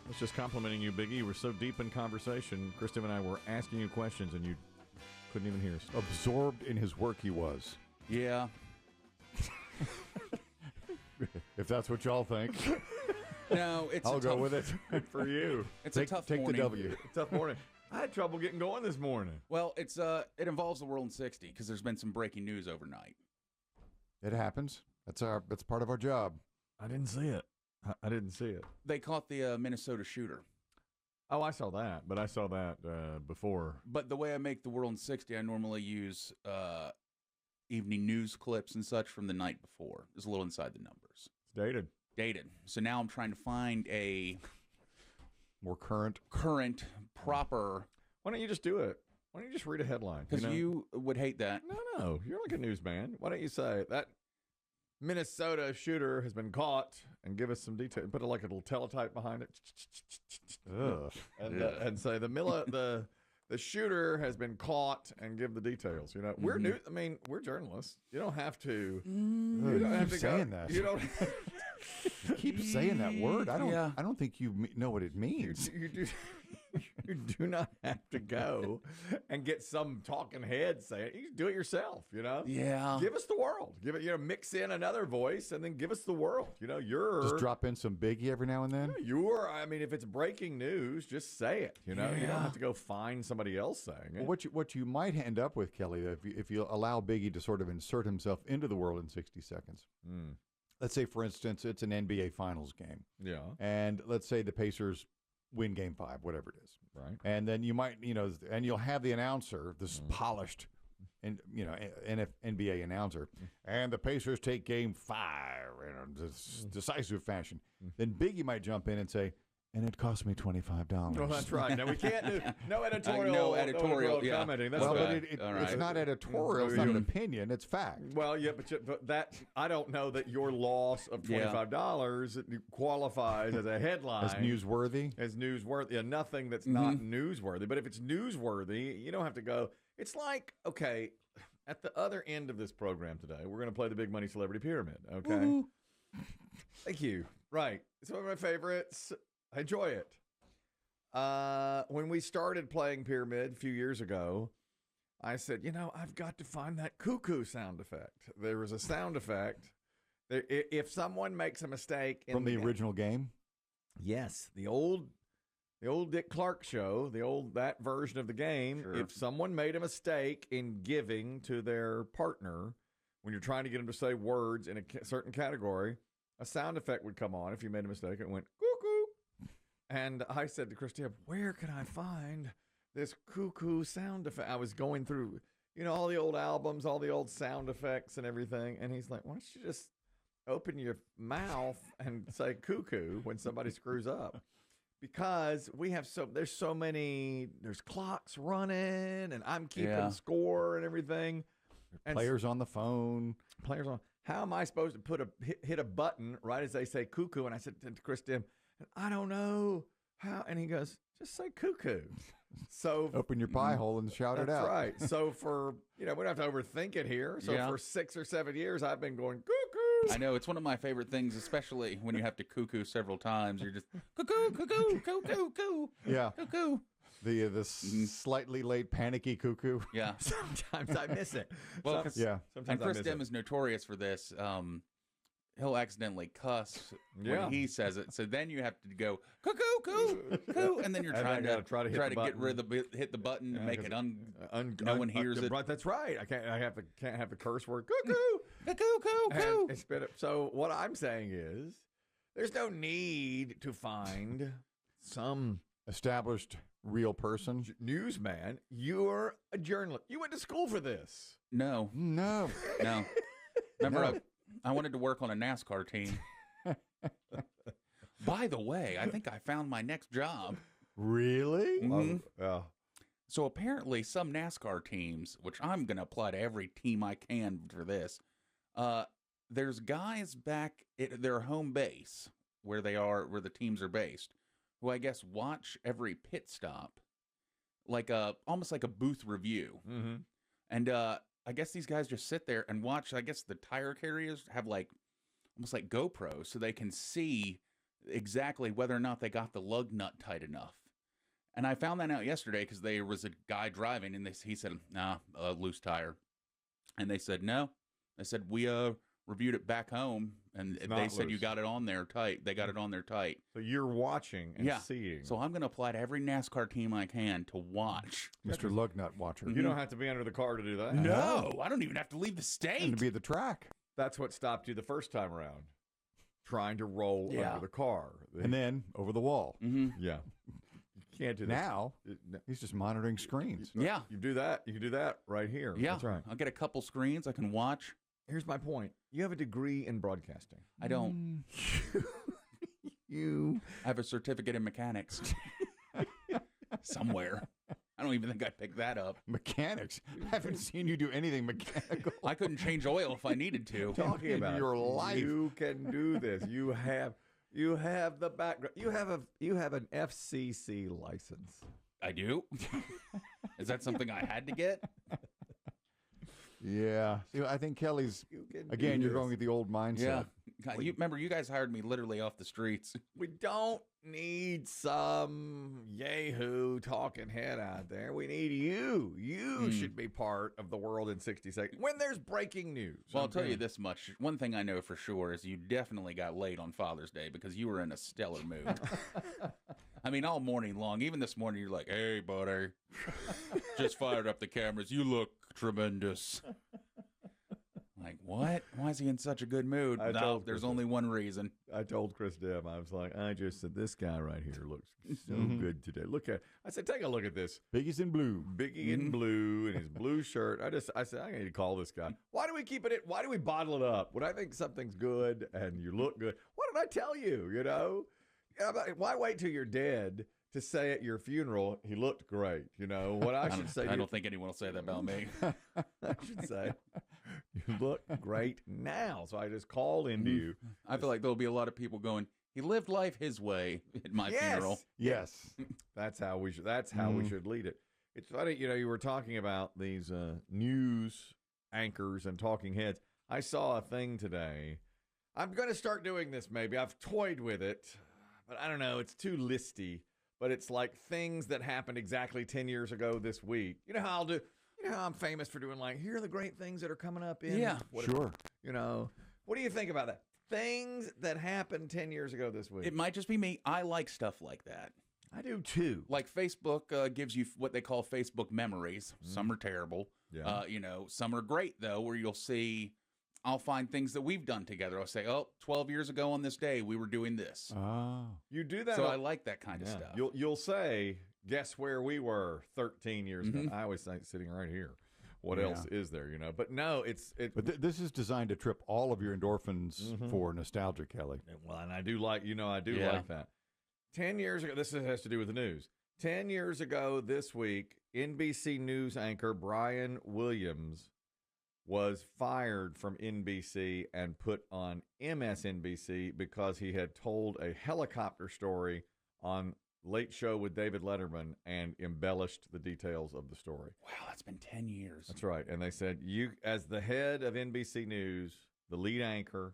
I was just complimenting you, Biggie. You were so deep in conversation. Kristen and I were asking you questions, and you couldn't even hear us. Absorbed in his work he was. Yeah. If that's what y'all think. No, it's I'll go with it. Good for you. It's a tough Take morning. the W. Tough morning. I had trouble getting going this morning. Well, it involves the world in 60 because there's been some breaking news overnight. It happens. That's part of our job. I didn't see it. I didn't see it. They caught the Minnesota shooter. Oh, I saw that, but I saw that before. But the way I make the world in 60, I normally use evening news clips and such from the night before. It's a little inside the numbers. It's dated. So now I'm trying to find a More current, proper. Why don't you just do it? Why don't you just read a headline? Because you would hate that. No, you're like a newsman. Why don't you say that Minnesota shooter has been caught and give us some detail? Put like a little teletype behind it. And say the shooter has been caught and give the details. You know, we're new. I mean, we're journalists. You don't have to. You don't have to saying that. You don't. You keep saying that word. I don't think you know what it means. You do not have to go and get some talking head saying it. You can do it yourself, you know? Yeah. Give us the world. Give it, mix in another voice and then give us the world. You know, Just drop in some Biggie every now and then. I mean, if it's breaking news, just say it. You know, you don't have to go find somebody else saying it. Well, what you might end up with, Kelly, if you allow Biggie to sort of insert himself into the world in 60 seconds. Let's say, for instance, it's an NBA Finals game. Yeah. And let's say the Pacers win Game 5, whatever it is. Right. And then you might, and you'll have the announcer, this polished, NBA announcer, and the Pacers take Game 5 in a decisive fashion. Then Biggie might jump in and say, and it cost me $25. Well, that's right. Now we can't do no editorial commenting. That's but it's not editorial. It's not an opinion. It's fact. Well, yeah, but that I don't know that your loss of $25 qualifies as a headline, as newsworthy. Yeah, nothing that's not newsworthy. But if it's newsworthy, you don't have to go. It's like, okay, at the other end of this program today, we're going to play the Big Money Celebrity Pyramid. Okay, Woo-hoo. Thank you. Right, it's one of my favorites. I enjoy it. When we started playing Pyramid a few years ago, I said, I've got to find that cuckoo sound effect. There was a sound effect. If someone makes a mistake from the original game, yes, the old Dick Clark show, that version of the game. Sure. If someone made a mistake in giving to their partner, when you're trying to get them to say words in a certain category, a sound effect would come on. If you made a mistake, it went cuckoo. And I said to Christina, where can I find this cuckoo sound effect? I was going through, all the old albums, all the old sound effects and everything. And he's like, why don't you just open your mouth and say cuckoo when somebody screws up? Because there's so many, there's clocks running and I'm keeping score and everything. And players on the phone. How am I supposed to hit a button right as they say cuckoo? And I said to Chris Demm, I don't know how. And he goes, just say cuckoo. So open your pie hole and shout it out. That's right. So we don't have to overthink it here. So for 6 or 7 years, I've been going cuckoo. I know. It's one of my favorite things, especially when you have to cuckoo several times. You're just cuckoo, cuckoo, cuckoo, cuckoo. Yeah. Cuckoo. The slightly late panicky cuckoo. Yeah. Sometimes I miss it. Well, sometimes and Chris Demm is notorious for this. He'll accidentally cuss when he says it. So then you have to go cuckoo, coo, coo, and then you're trying to get rid of hit the button and make it no one hears it. Right, that's right. I can't have the curse word cuckoo, cuckoo, coo, coo. Spit it. So what I'm saying is, there's no need to find some established real person newsman. You're a journalist. You went to school for this. No. Remember, I wanted to work on a NASCAR team. By the way, I think I found my next job. Really? Mm-hmm. So apparently some NASCAR teams, which I'm going to apply to every team I can for this, there's guys back at their home base where the teams are based, who I guess watch every pit stop, almost like a booth review. Mm-hmm. And I guess these guys just sit there and watch. I guess the tire carriers have almost like GoPros, so they can see exactly whether or not they got the lug nut tight enough. And I found that out yesterday because there was a guy driving, and he said, "Nah, loose tire." And they said, "No." They said, "We reviewed it back home, and they said you got it on there tight. They got it on there tight." So you're watching and seeing. So I'm going to apply to every NASCAR team I can to watch. Mr. Lugnut Watcher. You don't have to be under the car to do that. No, I don't even have to leave the state. And to be at the track. That's what stopped you the first time around, trying to roll under the car. And then over the wall. Yeah. You can't do that. Now, he's just monitoring screens. Yeah. You do that. You can do that right here. Yeah. That's right. I'll get a couple screens I can watch. Here's my point. You have a degree in broadcasting. I don't. I have a certificate in mechanics. Somewhere. I don't even think I picked that up. Mechanics? I haven't seen you do anything mechanical. I couldn't change oil if I needed to. Talking about your life. You can do this. You have the background. You have an FCC license. I do. Is that something I had to get? Yeah. See, I think Kelly's, again, you're going with the old mindset. Yeah. God, remember, you guys hired me literally off the streets. We don't need some yahoo talking head out there. We need you. You should be part of the world in 60 seconds when there's breaking news. Well, I'll tell you this much. One thing I know for sure is you definitely got laid on Father's Day because you were in a stellar mood. I mean, all morning long, even this morning, you're like, "Hey, buddy, just fired up the cameras. You look tremendous." Like, what? Why is he in such a good mood? No, there's only one reason. I told Chris Demm, I was like, I just said, this guy right here looks so good today. I said, take a look at this. Biggie's in blue. Biggie in blue in his blue shirt. I said, I need to call this guy. Why do we keep it? Why do we bottle it up? When I think something's good and you look good, what did I tell you? You know? Why wait till you're dead to say at your funeral, he looked great? You know, what I should say. I don't think anyone will say that about me. I should say, you look great now. So I just called into you. I feel like there'll be a lot of people going, he lived life his way at my funeral. Yes. That's how we should lead it. It's funny, you know, you were talking about these news anchors and talking heads. I saw a thing today. I'm going to start doing this maybe. I've toyed with it, but I don't know. It's too listy. But it's like things that happened exactly 10 years ago this week. You know how I'm famous for doing like, here are the great things that are coming up in. Yeah, sure. You know, what do you think about that? Things that happened 10 years ago this week. It might just be me. I like stuff like that. I do too. Like Facebook gives you what they call Facebook memories. Some are terrible. Yeah. You know, some are great though, where you'll see, I'll find things that we've done together. I'll say, 12 years ago on this day, we were doing this. Oh. You do that. So I like that kind of stuff. You'll say, guess where we were 13 years ago. I always think sitting right here. What else is there, you know? But no, But this is designed to trip all of your endorphins for nostalgia, Kelly. Well, and I do like that. 10 years ago, this has to do with the news. 10 years ago this week, NBC News anchor Brian Williams was fired from NBC and put on MSNBC because he had told a helicopter story on Late Show with David Letterman and embellished the details of the story. Wow, that's been 10 years. That's right. And they said, you, as the head of NBC News, the lead anchor,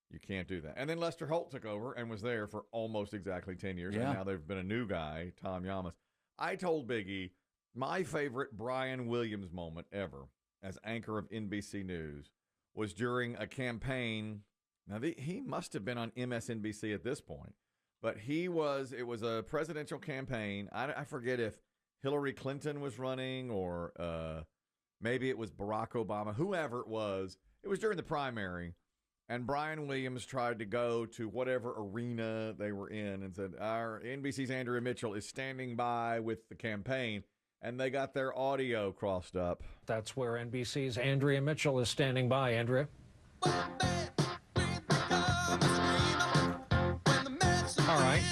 you can't do that. And then Lester Holt took over and was there for almost exactly 10 years. Yeah. And now there's been a new guy, Tom Yamas. I told Biggie, my favorite Brian Williams moment ever as anchor of NBC News was during a campaign. Now, he must have been on MSNBC at this point, but it was a presidential campaign. I forget if Hillary Clinton was running or maybe it was Barack Obama, whoever it was. It was during the primary, and Brian Williams tried to go to whatever arena they were in and said, our NBC's Andrea Mitchell is standing by with the campaign. And they got their audio crossed up. That's where NBC's Andrea Mitchell is standing by. Andrea? All right.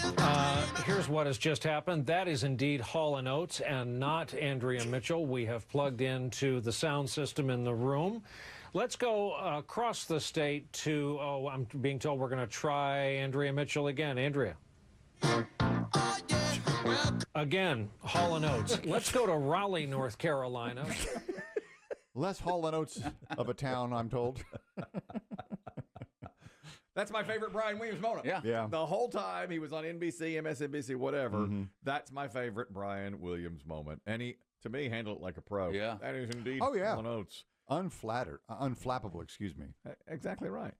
Here's what has just happened. That is indeed Hall & Oates and not Andrea Mitchell. We have plugged into the sound system in the room. Let's go across the state to, I'm being told we're going to try Andrea Mitchell again. Andrea. Again, Hall & Oates. Let's go to Raleigh, North Carolina. Less Hall & Oates of a town, I'm told. That's my favorite Brian Williams moment. Yeah. The whole time he was on NBC, MSNBC, whatever. That's my favorite Brian Williams moment. And he, to me, handled it like a pro. Yeah. That is indeed Oh, yeah. Hall & Oates. Unflappable, excuse me. Exactly right.